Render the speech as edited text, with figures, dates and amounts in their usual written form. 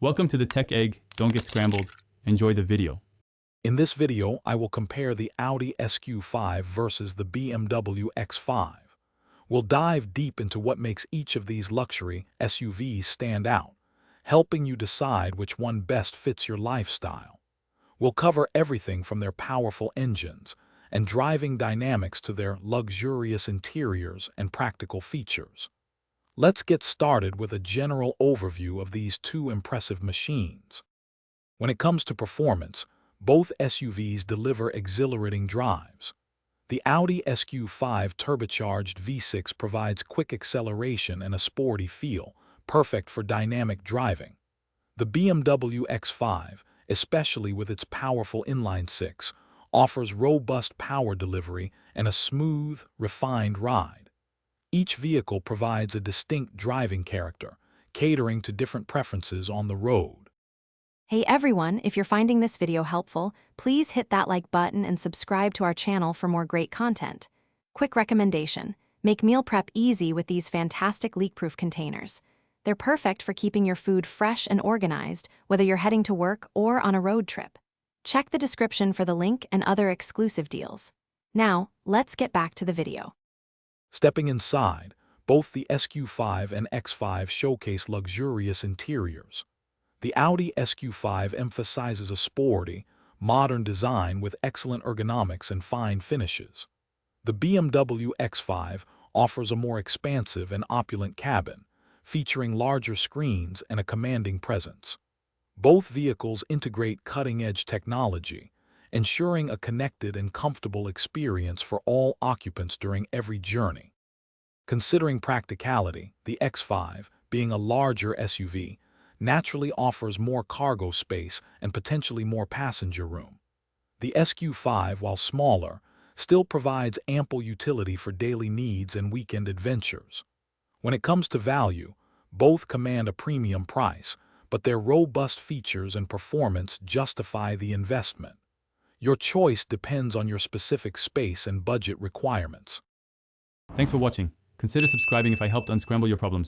Welcome to the Tech Egg. Don't get scrambled. Enjoy the video. In this video, I will compare the Audi SQ5 versus the BMW X5. We'll dive deep into what makes each of these luxury SUVs stand out, helping you decide which one best fits your lifestyle. We'll cover everything from their powerful engines and driving dynamics to their luxurious interiors and practical features. Let's get started with a general overview of these two impressive machines. When it comes to performance, both SUVs deliver exhilarating drives. The Audi SQ5 turbocharged V6 provides quick acceleration and a sporty feel, perfect for dynamic driving. The BMW X5, especially with its powerful inline-six, offers robust power delivery and a smooth, refined ride. Each vehicle provides a distinct driving character, catering to different preferences on the road. Hey everyone, if you're finding this video helpful, please hit that like button and subscribe to our channel for more great content. Quick recommendation: make meal prep easy with these fantastic leak-proof containers. They're perfect for keeping your food fresh and organized, whether you're heading to work or on a road trip. Check the description for the link and other exclusive deals. Now, let's get back to the video. Stepping inside, both the SQ5 and X5 showcase luxurious interiors. The Audi SQ5 emphasizes a sporty, modern design with excellent ergonomics and fine finishes. The BMW X5 offers a more expansive and opulent cabin, featuring larger screens and a commanding presence. Both vehicles integrate cutting-edge technology, ensuring a connected and comfortable experience for all occupants during every journey. Considering practicality, the X5, being a larger SUV, naturally offers more cargo space and potentially more passenger room. The SQ5, while smaller, still provides ample utility for daily needs and weekend adventures. When it comes to value, both command a premium price, but their robust features and performance justify the investment. Your choice depends on your specific space and budget requirements. Thanks for watching. Consider subscribing if I helped unscramble your problems.